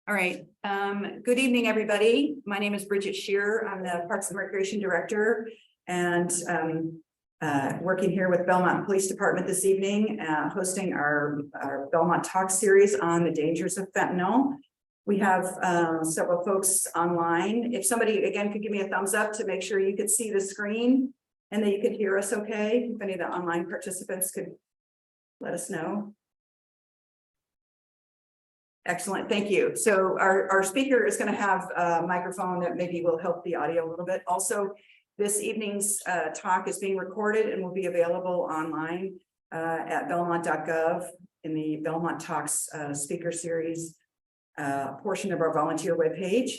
All right. Good evening, everybody. My name is Bridget Shearer. I'm the Parks and Recreation Director and working here with Belmont Police Department this evening, hosting our Belmont Talk series on the dangers of fentanyl. We have several folks online. If somebody, again, could give me a thumbs up to make sure you could see the screen and that you could hear us okay. If any of the online participants could let us know. Excellent, thank you. So our speaker is going to have a microphone that maybe will help the audio a little bit. Also, this evening's talk is being recorded and will be available online at belmont.gov in the Belmont Talks speaker series portion of our volunteer webpage.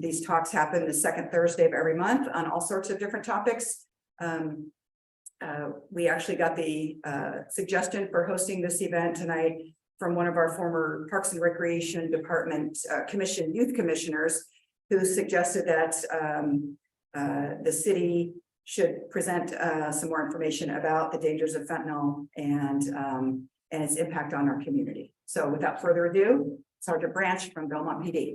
These talks happen the second Thursday of every month on all sorts of different topics. We actually got the suggestion for hosting this event tonight from one of our former Parks and Recreation Department youth commissioners, who suggested that the city should present some more information about the dangers of fentanyl and its impact on our community. So without further ado, Sergeant Branch from Belmont PD.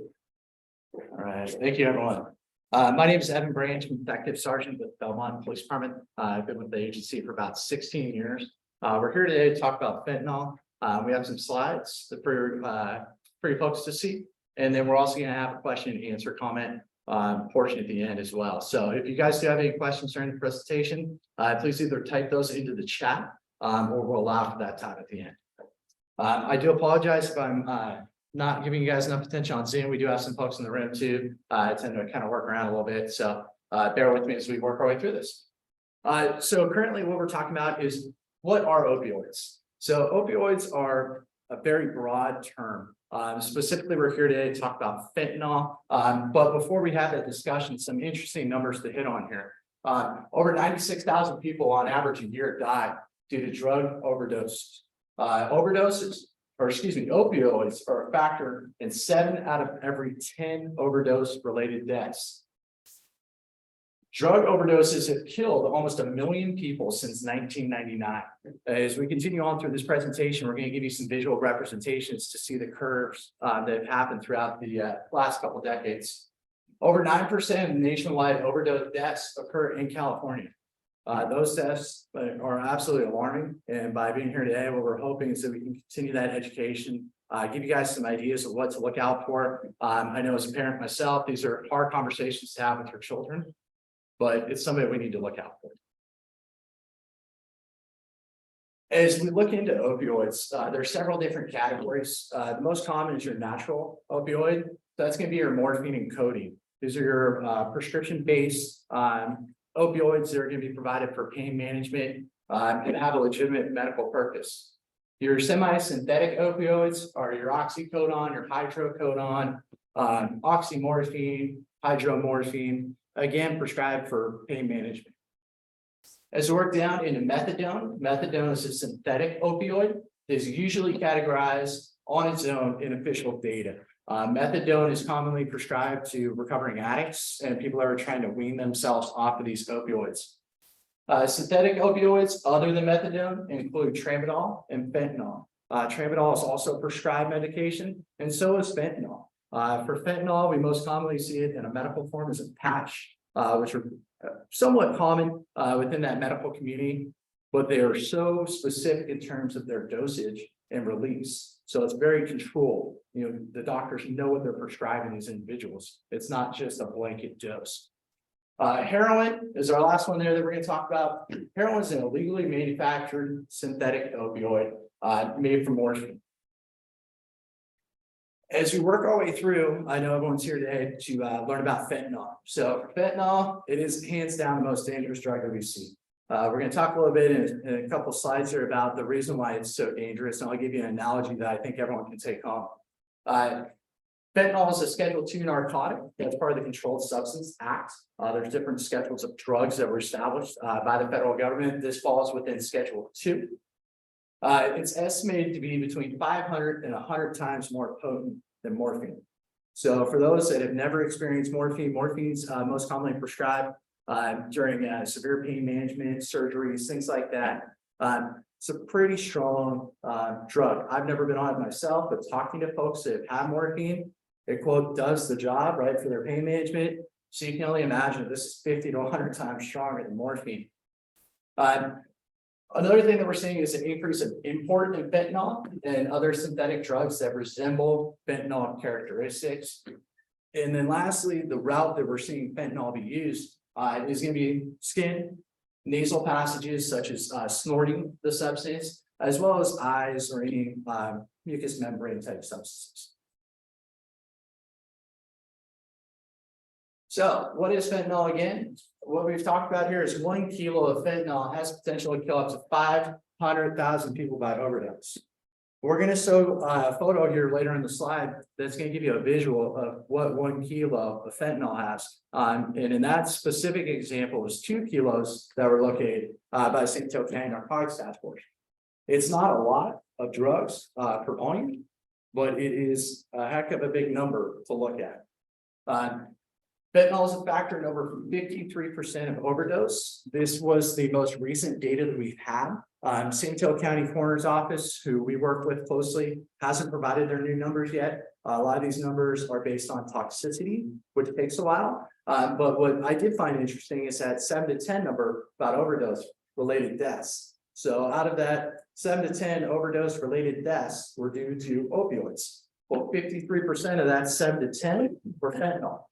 All right, thank you, everyone. My name is Evan Branch, I'm Detective Sergeant with Belmont Police Department. I've been with the agency for about 16 years. We're here today to talk about fentanyl. We have some slides for you folks to see, and then we're also going to have a question and answer comment portion at the end as well. So if you guys do have any questions during the presentation, please either type those into the chat or we'll allow for that time at the end. I do apologize if I'm not giving you guys enough attention on Zoom. We do have some folks in the room too. I tend to kind of work around a little bit, so bear with me as we work our way through this. So currently what we're talking about is, what are opioids? So opioids are a very broad term. Specifically, we're here today to talk about fentanyl. But before we have that discussion, some interesting numbers to hit on here. Over 96,000 people on average a year die due to drug overdoses. Opioids are a factor in 7 out of every 10 overdose related deaths. Drug overdoses have killed almost 1 million people since 1999. As we continue on through this presentation, we're going to give you some visual representations to see the curves that have happened throughout the last couple of decades. Over 9% of nationwide overdose deaths occur in California. Those deaths are absolutely alarming. And by being here today, what we're hoping is that we can continue that education, give you guys some ideas of what to look out for. I know as a parent myself, these are hard conversations to have with your children, but it's something we need to look out for. As we look into opioids, there are several different categories. The most common is your natural opioid. That's going to be your morphine and codeine. These are your prescription-based opioids that are going to be provided for pain management and have a legitimate medical purpose. Your semi-synthetic opioids are your oxycodone, your hydrocodone, oxymorphine, hydromorphine, again, prescribed for pain management. As we work down into methadone, methadone is a synthetic opioid that is usually categorized on its own in official data. Methadone is commonly prescribed to recovering addicts and people that are trying to wean themselves off of these opioids. Synthetic opioids other than methadone include tramadol and fentanyl. Tramadol is also prescribed medication, and so is fentanyl. For fentanyl, we most commonly see it in a medical form as a patch, which are somewhat common within that medical community, but they are so specific in terms of their dosage and release. So it's very controlled. You know, the doctors know what they're prescribing these individuals. It's not just a blanket dose. Heroin is our last one there that we're going to talk about. Heroin is an illegally manufactured synthetic opioid made from morphine. As we work our way through, I know everyone's here today to learn about fentanyl. So for fentanyl, it is hands down the most dangerous drug that we see. We're going to talk a little bit in a couple of slides here about the reason why it's so dangerous, and I'll give you an analogy that I think everyone can take home. Fentanyl is a Schedule II narcotic. That's part of the Controlled Substance Act. There's different schedules of drugs that were established by the federal government. This falls within Schedule II. It's estimated to be between 500 and 100 times more potent than morphine. So for those that have never experienced morphine, morphine's most commonly prescribed during severe pain management, surgeries, things like that. It's a pretty strong drug. I've never been on it myself, but talking to folks that have morphine, it quote does the job right for their pain management. So you can only imagine this is 50 to 100 times stronger than morphine. Another thing that we're seeing is an increase of import in fentanyl and other synthetic drugs that resemble fentanyl characteristics. And then lastly, the route that we're seeing fentanyl be used is going to be skin, nasal passages such as snorting the substance, as well as eyes or any mucous membrane type substances. So what is fentanyl again? What we've talked about here is 1 kilo of fentanyl has potential to kill up to 500,000 people by overdose. We're going to show a photo here later in the slide that's going to give you a visual of what 1 kilo of fentanyl has. And in that specific example was 2 kilos that were located by St. Joe County Narcotics Task Force. It's not a lot of drugs per volume, but it is a heck of a big number to look at. Fentanyl is a factor in over 53% of overdose. This was the most recent data that we've had. St. Joe County Coroner's Office, who we work with closely, hasn't provided their new numbers yet. A lot of these numbers are based on toxicity, which takes a while. But what I did find interesting is that 7 to 10 number about overdose related deaths. So out of that 7 to 10 overdose related deaths were due to opioids. Well, 53% of that 7 to 10 were fentanyl.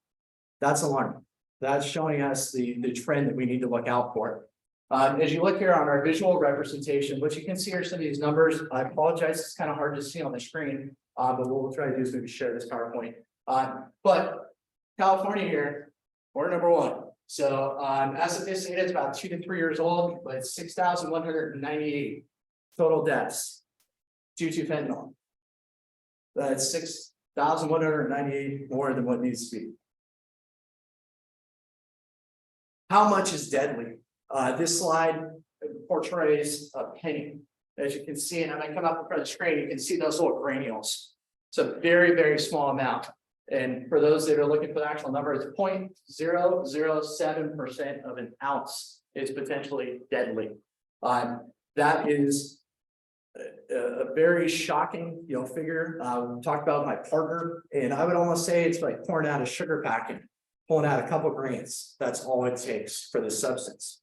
That's alarming. That's showing us the trend that we need to look out for. As you look here on our visual representation, what you can see are some of these numbers. I apologize, it's kind of hard to see on the screen, but what we'll try to do is maybe share this PowerPoint. But California here, we're number 1. So as of this data, it's about 2 to 3 years old, but it's 6,198 total deaths due to fentanyl. That's 6,198 more than what needs to be. How much is deadly? This slide portrays a penny. As you can see, and when I come up in front of the screen, you can see those little granules. It's a very, very small amount. And for those that are looking for the actual number, it's 0.007% of an ounce is potentially deadly. That is a very shocking, figure. We talked about my partner, and I would almost say it's like pouring out a sugar packet. Pulling out a couple grams, that's all it takes for the substance.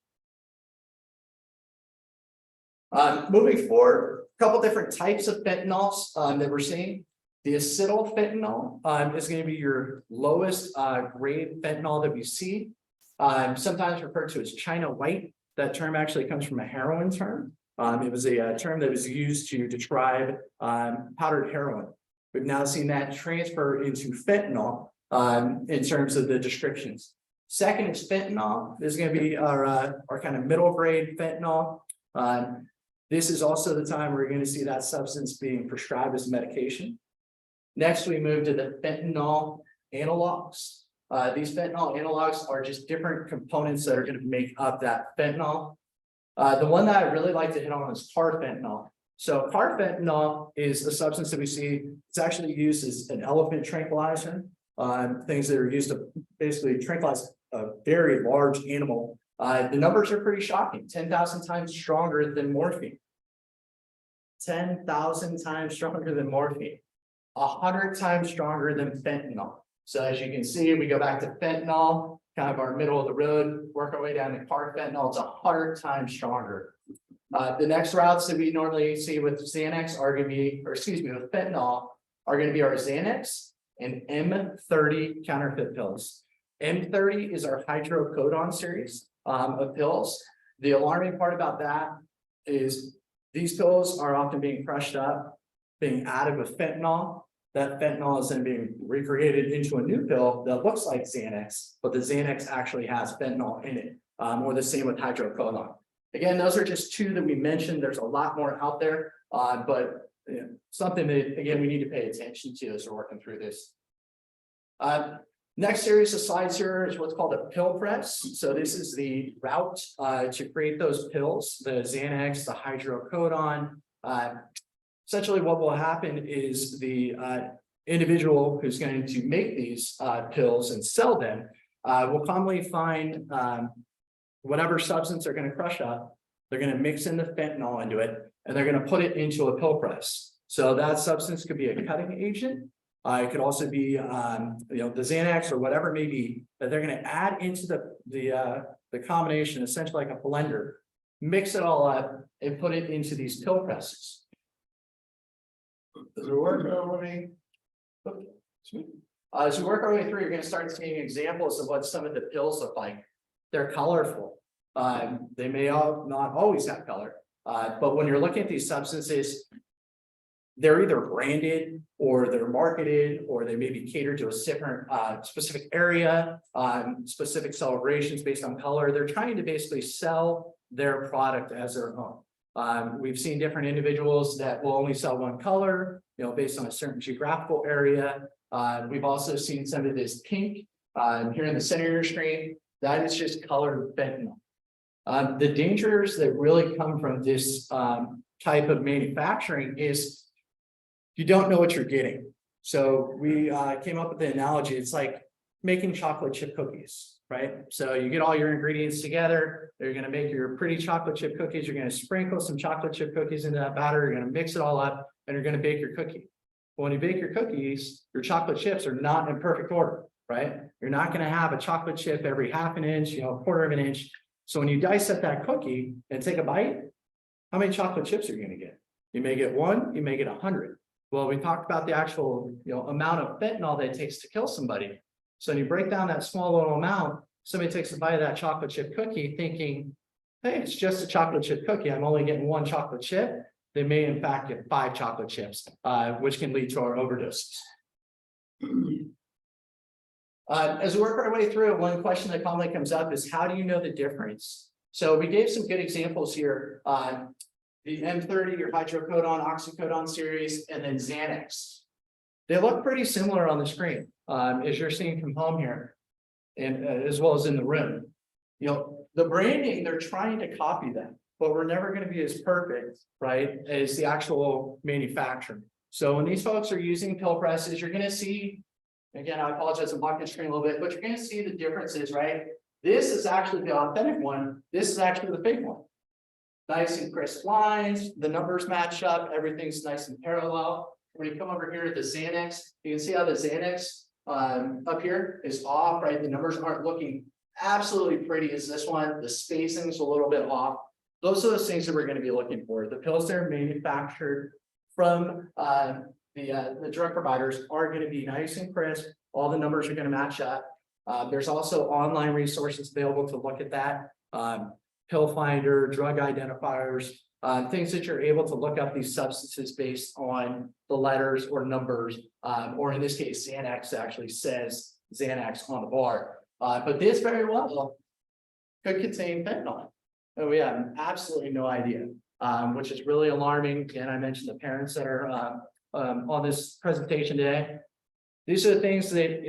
Moving forward, a couple different types of fentanyls that we're seeing. The acetyl fentanyl is going to be your lowest grade fentanyl that we see. Sometimes referred to as China white. That term actually comes from a heroin term. It was a term that was used to describe powdered heroin. We've now seen that transfer into fentanyl. In terms of the descriptions. Second is fentanyl. This is going to be our kind of middle grade fentanyl. This is also the time where you're going to see that substance being prescribed as medication. Next, we move to the fentanyl analogs. These fentanyl analogs are just different components that are going to make up that fentanyl. The one that I really like to hit on is carfentanil. So carfentanil is a substance that we see. It's actually used as an elephant tranquilizer. Things that are used to basically tranquilize a very large animal. The numbers are pretty shocking, 10,000 times stronger than morphine. 10,000 times stronger than morphine. 100 times stronger than fentanyl. So as you can see, we go back to fentanyl, kind of our middle of the road, work our way down to carfentanil, it's 100 times stronger. The next routes that we normally see with Xanax are going to be, with fentanyl, are going to be our Xanax and M30 counterfeit pills. M30 is our hydrocodone series of pills. The alarming part about that is these pills are often being crushed up, being added with fentanyl. That fentanyl is then being recreated into a new pill that looks like Xanax, but the Xanax actually has fentanyl in it, or the same with hydrocodone. Again, those are just 2 that we mentioned. There's a lot more out there, but something that, again, we need to pay attention to as we're working through this. Next series of slides here is what's called a pill press. So this is the route to create those pills, the Xanax, the hydrocodone. Essentially what will happen is the individual who's going to make these pills and sell them will commonly find whatever substance they're going to crush up, They're going to mix in the fentanyl into it, and they're going to put it into a pill press. So that substance could be a cutting agent. It could also be, the Xanax or whatever it may be, that they're going to add into the combination, essentially like a blender, mix it all up and put it into these pill presses. As we work our way, you're going to start seeing examples of what some of the pills look like. They're colorful. They may not always have color, but when you're looking at these substances, they're either branded or they're marketed, or they may be catered to a different specific area, specific celebrations based on color. They're trying to basically sell their product as their own. We've seen different individuals that will only sell one color, based on a certain geographical area. We've also seen some of this pink here in the center of your screen. That is just colored fentanyl. The dangers that really come from this type of manufacturing is you don't know what you're getting. So we came up with the analogy. It's like making chocolate chip cookies, right? So you get all your ingredients together. You're going to make your pretty chocolate chip cookies. You're going to sprinkle some chocolate chip cookies into that batter. You're going to mix it all up, and you're going to bake your cookie. But when you bake your cookies, your chocolate chips are not in perfect order, right? You're not going to have a chocolate chip every half an inch, quarter of an inch. So when you dissect that cookie and take a bite, how many chocolate chips are you going to get? You may get one, you may get 100. Well, we talked about the actual, amount of fentanyl that it takes to kill somebody. So when you break down that small little amount, somebody takes a bite of that chocolate chip cookie thinking, hey, it's just a chocolate chip cookie. I'm only getting one chocolate chip. They may in fact get 5 chocolate chips, which can lead to our overdoses. As we work our way through it, one question that commonly comes up is, how do you know the difference? So we gave some good examples here. The M30, your hydrocodone, oxycodone series, and then Xanax. They look pretty similar on the screen, as you're seeing from home here, and as well as in the room. The branding, they're trying to copy them, but we're never going to be as perfect, right, as the actual manufacturer. So when these folks are using pill presses, you're going to see, again, I apologize, I'm blocking the screen a little bit, but you're going to see the differences, right? This is actually the authentic one. This is actually the fake one. Nice and crisp lines, the numbers match up, everything's nice and parallel. When you come over here to the Xanax, you can see how the Xanax up here is off, right? The numbers aren't looking absolutely pretty as this one. The spacing's a little bit off. Those are those things that we're going to be looking for. The pills that are manufactured from the drug providers are going to be nice and crisp. All the numbers are going to match up. There's also online resources available to look at that. Pill finder, drug identifiers, things that you're able to look up these substances based on the letters or numbers, or in this case, Xanax actually says Xanax on the bar. But this very well could contain fentanyl. And we have absolutely no idea, which is really alarming. Again, I mentioned the parents that are on this presentation today. These are the things that,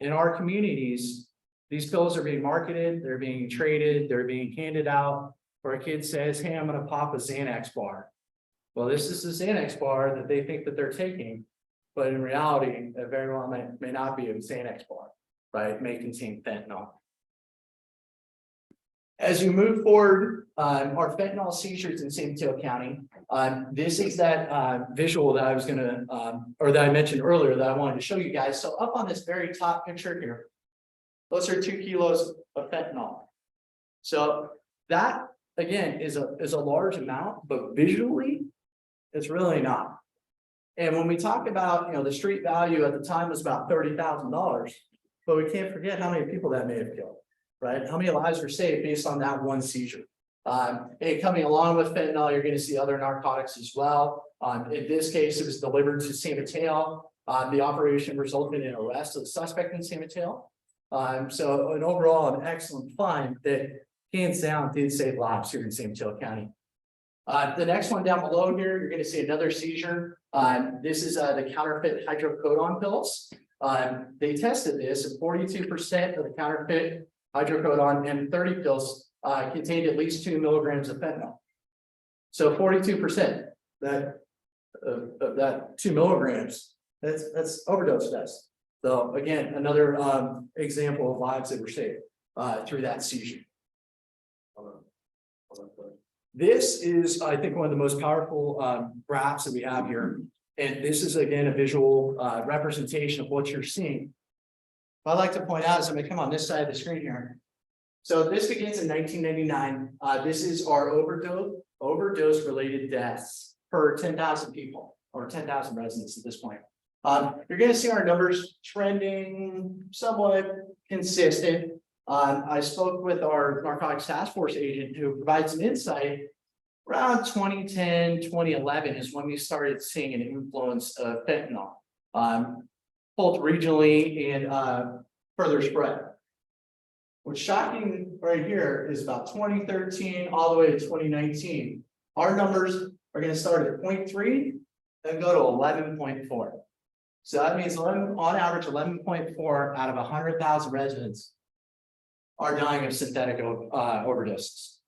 in our communities, these pills are being marketed, they're being traded, they're being handed out, where a kid says, hey, I'm going to pop a Xanax bar. Well, this is a Xanax bar that they think that they're taking, but in reality, it very well may not be a Xanax bar, right? It may contain fentanyl. As you move forward, our fentanyl seizures in San Mateo County, this is that visual that I was going to, or that I mentioned earlier that I wanted to show you guys. So up on this very top picture here, those are 2 kilos of fentanyl. So that, again, is a large amount, but visually, it's really not. And when we talk about, the street value at the time was about $30,000, but we can't forget how many people that may have killed, right? How many lives were saved based on that one seizure? And coming along with fentanyl, you're going to see other narcotics as well. In this case, it was delivered to San Mateo. The operation resulted in arrest of the suspect in San Mateo. So an overall, an excellent find that hands down did save lives here in San Mateo County. The next one down below here, you're going to see another seizure. This is the counterfeit hydrocodone pills. They tested this, and 42% of the counterfeit hydrocodone M30 pills contained at least 2 milligrams of fentanyl. So 42% of that 2 milligrams, that's overdose deaths. So again, another example of lives that were saved through that seizure. This is, I think, one of the most powerful graphs that we have here. And this is, again, a visual representation of what you're seeing. What I'd like to point out is I'm going to come on this side of the screen here. So this begins in 1999. This is our overdose related deaths per 10,000 people or 10,000 residents at this point. You're going to see our numbers trending somewhat consistent. I spoke with our narcotics task force agent who provides some insight. Around 2010, 2011 is when we started seeing an influence of fentanyl, both regionally and further spread. What's shocking right here is about 2013 all the way to 2019. Our numbers are going to start at 0.3 and go to 11.4. So that means on average, 11.4 out of 100,000 residents are dying of synthetic overdoses.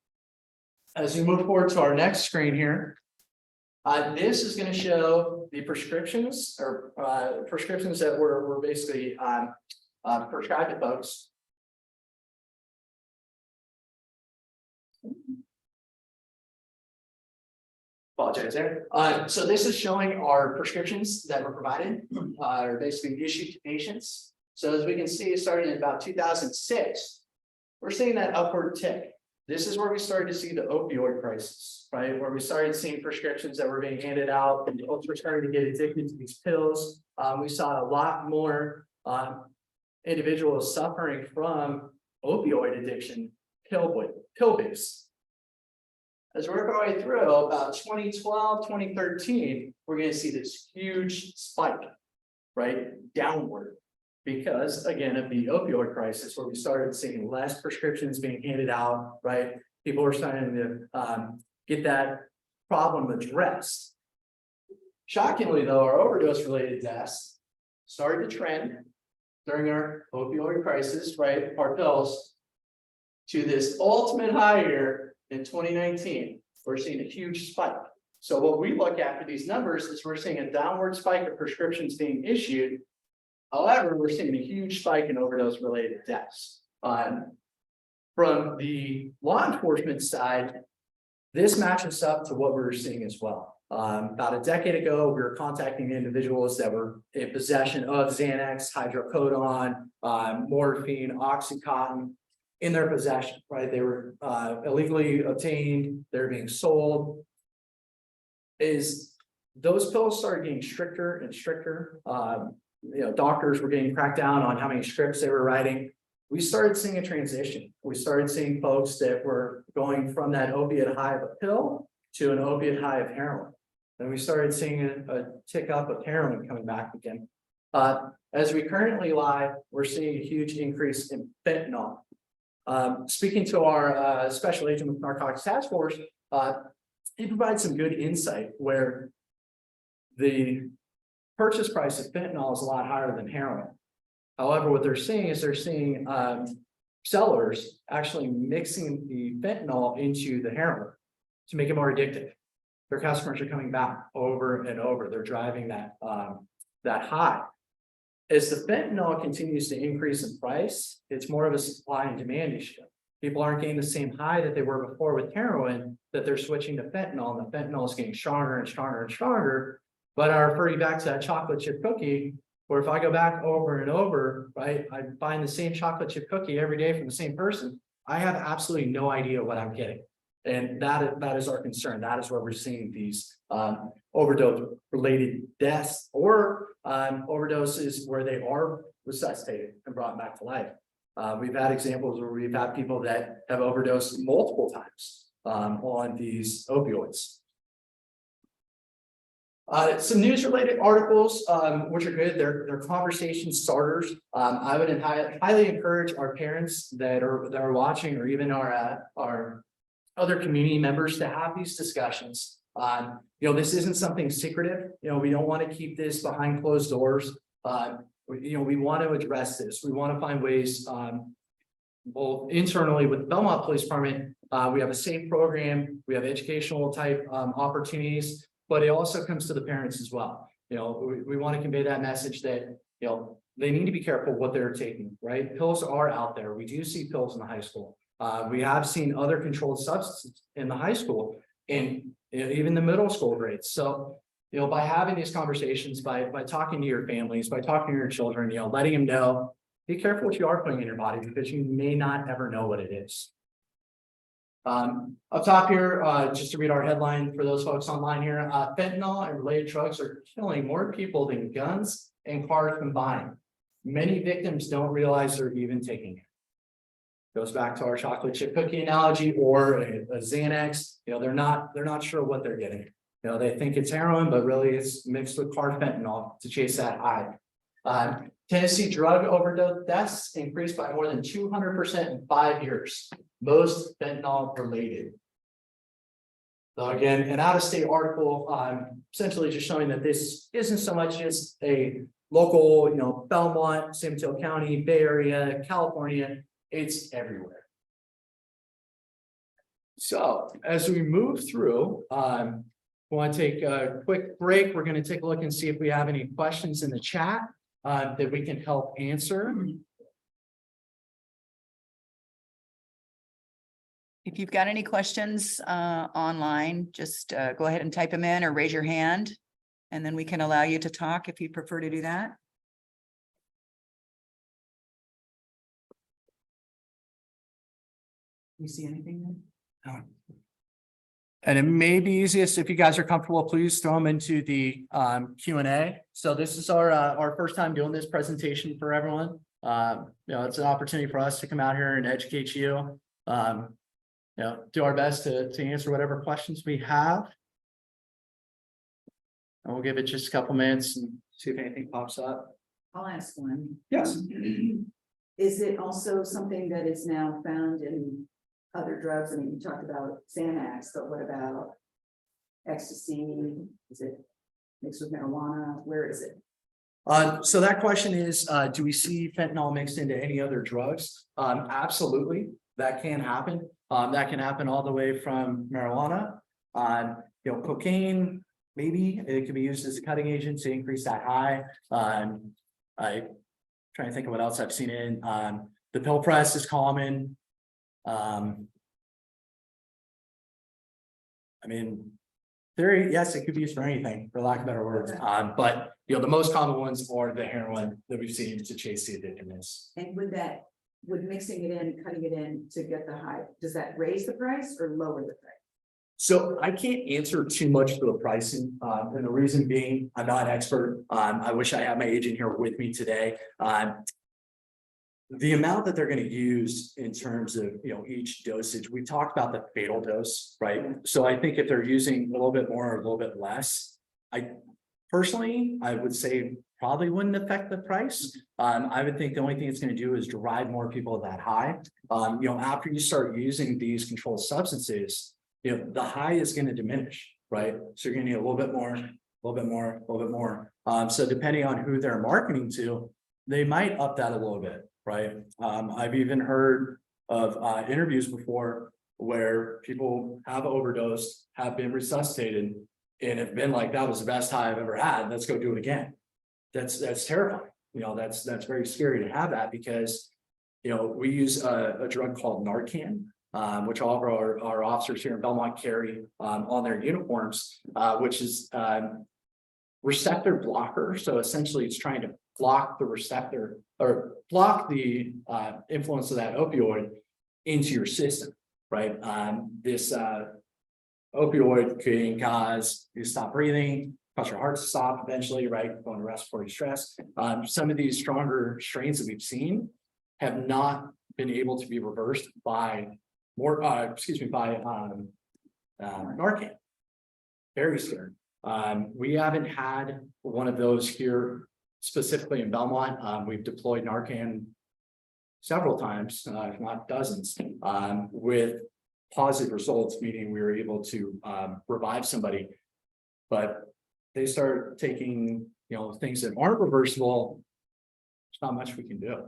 As we move forward to our next screen here, this is going to show the prescriptions or prescriptions that were basically prescribed to folks. Apologize there. So this is showing our prescriptions that were provided, or basically issued to patients. So as we can see, starting in about 2006, we're seeing that upward tick. This is where we started to see the opioid crisis, right? Where we started seeing prescriptions that were being handed out and folks were starting to get addicted to these pills. We saw a lot more individuals suffering from opioid addiction, pill-based. As we're going through about 2012, 2013, we're going to see this huge spike, right? Downward. Because again, of the opioid crisis, where we started seeing less prescriptions being handed out, right? People were starting to get that problem addressed. Shockingly, though, our overdose related deaths started to trend during our opioid crisis, right? Our pills to this ultimate high here in 2019. We're seeing a huge spike. So what we look at for these numbers is we're seeing a downward spike of prescriptions being issued. However, we're seeing a huge spike in overdose related deaths. From the law enforcement side, this matches up to what we were seeing as well. About a decade ago, we were contacting individuals that were in possession of Xanax, hydrocodone, morphine, Oxycontin in their possession, right? They were illegally obtained, they're being sold. Those pills started getting stricter and stricter. Doctors were getting cracked down on how many scripts they were writing. We started seeing a transition. We started seeing folks that were going from that opiate high of a pill to an opiate high of heroin. And we started seeing a tick up of heroin coming back again. As we currently lie, we're seeing a huge increase in fentanyl. Speaking to our special agent with narcotics task force, he provides some good insight where the purchase price of fentanyl is a lot higher than heroin. However, what they're seeing is sellers actually mixing the fentanyl into the heroin to make it more addictive. Their customers are coming back over and over. They're driving that high. As the fentanyl continues to increase in price, it's more of a supply and demand issue. People aren't getting the same high that they were before with heroin, that they're switching to fentanyl, and the fentanyl is getting stronger and stronger and stronger. But I refer you back to that chocolate chip cookie, where if I go back over and over, right, I find the same chocolate chip cookie every day from the same person, I have absolutely no idea what I'm getting. And that is our concern. That is where we're seeing these overdose related deaths or overdoses where they are resuscitated and brought back to life. We've had examples where we've had people that have overdosed multiple times on these opioids. Some news related articles, which are good. They're conversation starters. I would highly encourage our parents that are watching, or even our other community members, to have these discussions. This isn't something secretive. We don't want to keep this behind closed doors. We want to address this. We want to find ways, both internally with the Belmont Police Department. We have a safe program. We have educational type opportunities. But it also comes to the parents as well. We want to convey that message that, they need to be careful what they're taking, right? Pills are out there. We do see pills in the high school. We have seen other controlled substances in the high school. in even the middle school grades. So, by having these conversations, by talking to your families, by talking to your children, letting them know, be careful what you are putting in your body because you may not ever know what it is. Up top here, just to read our headline for those folks online here, fentanyl and related drugs are killing more people than guns and cars combined. Many victims don't realize they're even taking it. Goes back to our chocolate chip cookie analogy or a Xanax. They're not sure what they're getting. They think it's heroin, but really it's mixed with carfentanil to chase that high. Tennessee drug overdose deaths increased by more than 200% in 5 years, most fentanyl related. So again, an out-of-state article, essentially just showing that this isn't so much just a local, Belmont, San Mateo County, Bay Area, California, it's everywhere. So as we move through, we want to take a quick break. We're going to take a look and see if we have any questions in the chat that we can help answer. If you've got any questions online, just go ahead and type them in or raise your hand, and then we can allow you to talk if you prefer to do that. You see anything? And it may be easiest if you guys are comfortable, please throw them into the Q&A. So this is our first time doing this presentation for everyone. It's an opportunity for us to come out here and educate you. Do our best to answer whatever questions we have. And we'll give it just a couple minutes and see if anything pops up. I'll ask one. Yes. Is it also something that is now found in other drugs? I mean, you talked about Xanax, but what about ecstasy? Is it mixed with marijuana? Where is it? So that question is, do we see fentanyl mixed into any other drugs? Absolutely, that can happen. That can happen all the way from marijuana, cocaine, maybe it can be used as a cutting agent to increase that high. I trying to think of what else I've seen in, the pill press is common. I mean, theory, yes, it could be used for anything, for lack of better words. But the most common ones are the heroin that we've seen to chase the addictiveness. And would mixing it in, cutting it in to get the high, does that raise the price or lower the price? So I can't answer too much for the pricing, and the reason being, I'm not an expert. I wish I had my agent here with me today. The amount that they're going to use in terms of each dosage, we talked about the fatal dose, right? So I think if they're using a little bit more or a little bit less, I would say probably wouldn't affect the price. I would think the only thing it's going to do is drive more people that high. After you start using these controlled substances, the high is going to diminish, right? So you're going to need a little bit more, a little bit more, a little bit more. So depending on who they're marketing to, they might up that a little bit. Right. I've even heard of interviews before where people have overdosed, have been resuscitated, and have been like, that was the best high I've ever had. Let's go do it again. That's terrifying. That's very scary to have that because, we use a drug called Narcan, which all of our officers here in Belmont carry on their uniforms, which is receptor blocker. So essentially it's trying to block the receptor or block the influence of that opioid into your system, right? This opioid can cause you to stop breathing, cause your heart to stop eventually, right? Going to respiratory stress. Some of these stronger strains that we've seen have not been able to be reversed by Narcan. Very scary. We haven't had one of those here specifically in Belmont. We've deployed Narcan several times, if not dozens, with positive results, meaning we were able to revive somebody. But they start taking, things that aren't reversible. There's not much we can do.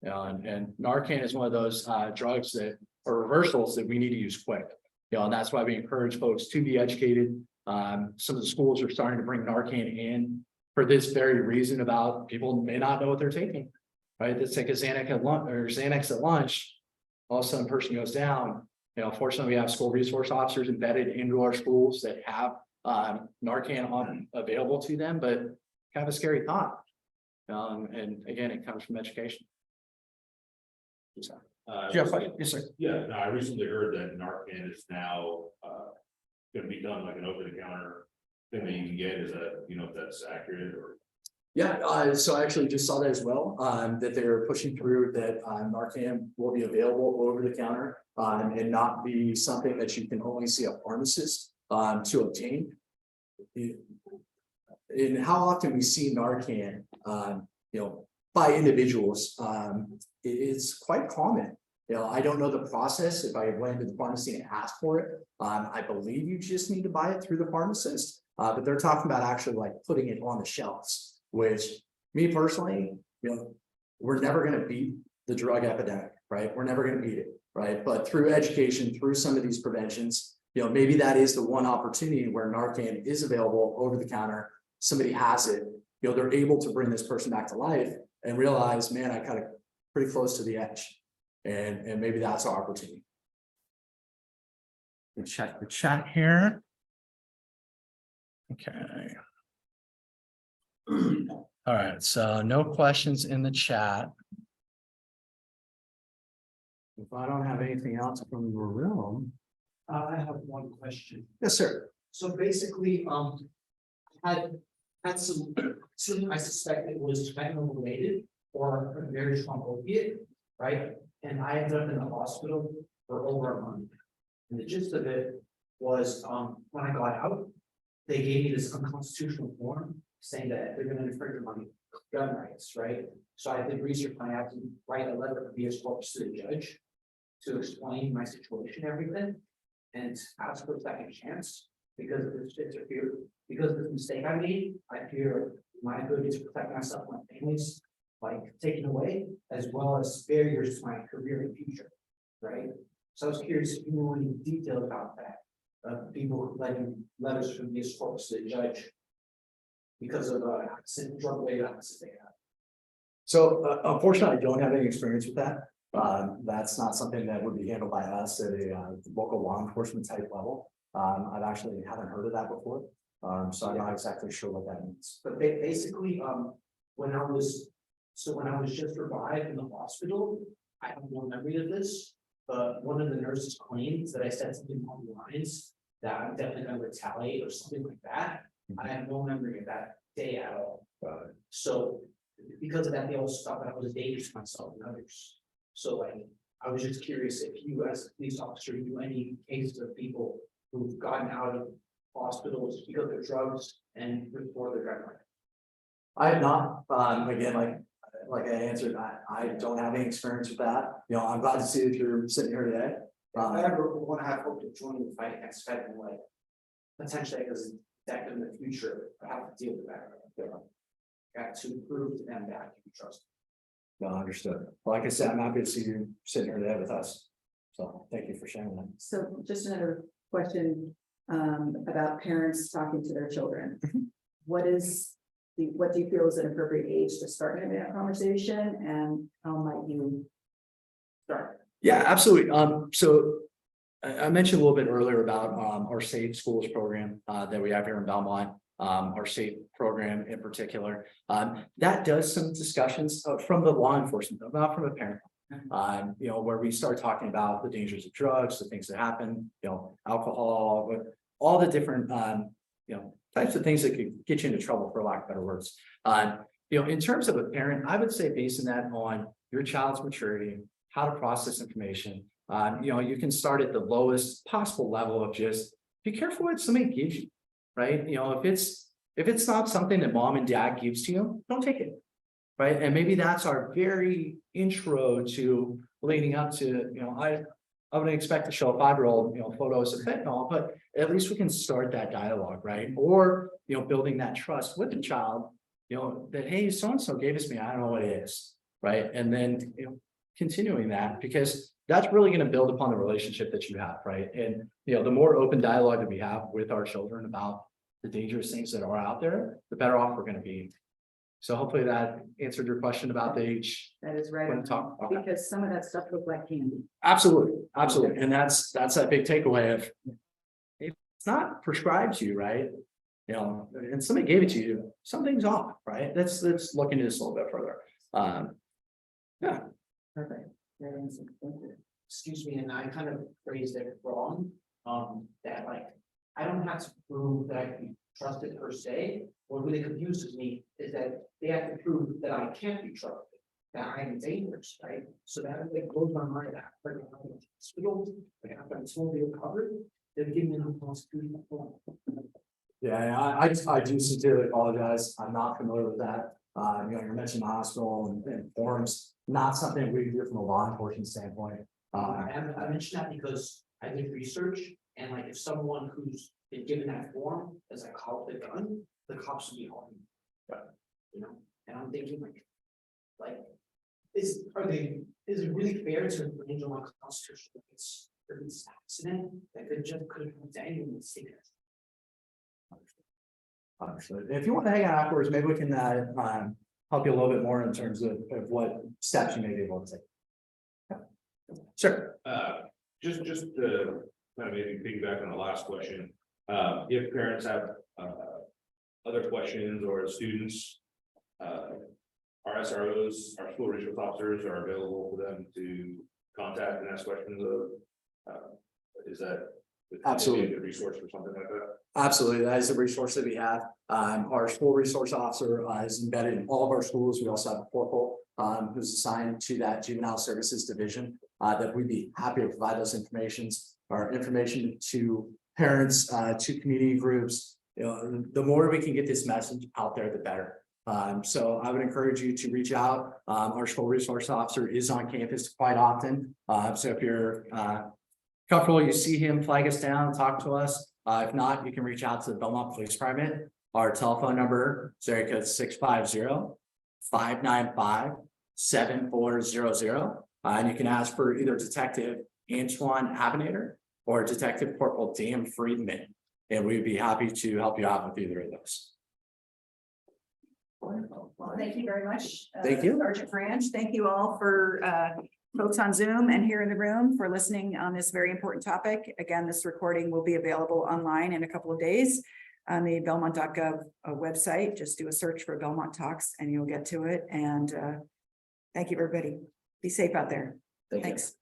And Narcan is one of those drugs that are reversals that we need to use quick. And that's why we encourage folks to be educated. Some of the schools are starting to bring Narcan in for this very reason about people may not know what they're taking, right? Let's take a Xanax at lunch, all of a sudden person goes down. Fortunately, we have school resource officers embedded into our schools that have Narcan available to them, but kind of a scary thought. And again, it comes from education. Jeff, Yes, sir. yeah, no, I recently heard that Narcan is now gonna be done like an over-the-counter thing that you can get. Is that, if that's accurate or? Yeah, so I actually just saw that as well, that they're pushing through that Narcan will be available over the counter and not be something that you can only see a pharmacist to obtain. And how often we see Narcan, by individuals, it's quite common. I don't know the process. If I went to the pharmacy and asked for it, I believe you just need to buy it through the pharmacist. But they're talking about actually like putting it on the shelves, which me personally, we're never going to beat the drug epidemic, right? We're never going to beat it, right? But through education, through some of these preventions, maybe that is the one opportunity where Narcan is available over the counter. Somebody has it, they're able to bring this person back to life and realize, man, I got it pretty close to the edge. And maybe that's our opportunity. We check the chat here. Okay. All right, so no questions in the chat. If I don't have anything else from the room. I have one question. Yes, sir. So basically, had some, I suspect it was fentanyl related or a very strong opiate, right? And I ended up in the hospital for over a month. And the gist of it was, when I got out, they gave me this unconstitutional form saying that they're gonna infringe on my gun rights, right? So I did research and I had to write a letter of habeas corpus to the judge to explain my situation, everything, and ask for a second chance because of this interfere, because of the mistake I made. I fear my ability to protect myself and my family's taken away, as well as barriers to my career and future, right? So I was curious if you knew any detail about that. People writing letters from habeas corpus to the judge because of accident, drug related accidents they have. So unfortunately, I don't have any experience with that. That's not something that would be handled by us at a local law enforcement type level. I've actually haven't heard of that before. So I'm not exactly sure what that means. But basically, when I was just revived in the hospital, I have no memory of this. But one of the nurses claims that I said something along the lines that I'm definitely going to retaliate or something like that. I have no memory of that day at all. So because of that, they also thought that I was dangerous to myself and others. So I was just curious if you as a police officer knew any cases of people who've gotten out of hospitals because of drugs and before their drug. I have not, again, like I answered, I don't have any experience with that. I'm glad to see that you're sitting here today. If I ever want to have hope to join the fight against fentanyl, potentially as a decade in the future, I have to deal with that. Got to prove to them that I can be trusted. No, understood. Like I said, I'm happy to see you sitting here today with us. So thank you for sharing that. So just another question about parents talking to their children. What do you feel is an appropriate age to start having that conversation, and how might you start? Yeah, absolutely. So I mentioned a little bit earlier about our Safe Schools program that we have here in Belmont. Our SAFE program in particular, that does some discussions from the law enforcement, not from a parent. Where we start talking about the dangers of drugs, the things that happen, alcohol, but all the different, types of things that could get you into trouble, for lack of better words. In terms of a parent, I would say basing that on your child's maturity, how to process information. You can start at the lowest possible level of just be careful what somebody gives you. Right, if it's not something that mom and dad gives to you, don't take it. Right, and maybe that's our very intro to leading up to, I would expect to show a 5-year-old, photos of fentanyl, but at least we can start that dialogue, right? Or building that trust with the child, that hey, so and so gave us me, I don't know what it is, right? And then continuing that, because that's really going to build upon the relationship that you have, right? And the more open dialogue that we have with our children about the dangerous things that are out there, the better off we're going to be. So hopefully that answered your question about the age. That is right. When talk, okay. Because some of that stuff looked like candy. Absolutely, absolutely. And that's a big takeaway of. It's not prescribed to you, right? You know, and somebody gave it to you, something's off, right? Let's look into this a little bit further. Yeah, Perfect. Great answer. Thank you. Excuse me, and I kind of phrased it wrong, that like, I don't have to prove that I can trust it per se. What really confuses me is that they have to prove that I can't be trusted, that I am dangerous, right? So that like goes on my back, but in the hospital, like I've been totally covered, they're giving me an unconstitutional form. yeah, I do sincerely apologize. I'm not familiar with that. You know, you're mentioning the hospital and forms, not something we can do from a law enforcement standpoint. I mentioned that because I did research and like if someone who's been given that form as a cop the gun, the cops would be on. You know, and I'm thinking is it really fair to infringe on the constitution? It's an accident that could have come to anyone with secrets. Understood. If you want to hang out afterwards, maybe we can help you a little bit more in terms of what steps you may be able to take. Yeah. Sure. Just to kind of maybe piggyback on the last question, if parents have other questions or students, our SROs, our school resource officers are available for them to contact and ask questions of. Is that Absolutely a good resource for something like that? Absolutely, that is a resource that we have. Our school resource officer is embedded in all of our schools. We also have a corporal who's assigned to that juvenile services division that we'd be happy to provide those information to parents, to community groups. You know, the more we can get this message out there, the better. So I would encourage you to reach out. Our school resource officer is on campus quite often. So if you're comfortable, you see him, flag us down, talk to us. If not, you can reach out to the Belmont Police Department. Our telephone number is area code 650-595-7400. And you can ask for either Detective Antoine Abinator or Detective Corporal Dan Friedman. And we'd be happy to help you out with either of those. Wonderful. Well, thank you very much. Thank you. Sergeant Branch. Thank you all for folks on Zoom and here in the room for listening on this very important topic. Again, this recording will be available online in a couple of days on the Belmont.gov website. Just do a search for Belmont Talks and you'll get to it. And thank you, everybody. Be safe out there. Thank you. Thanks.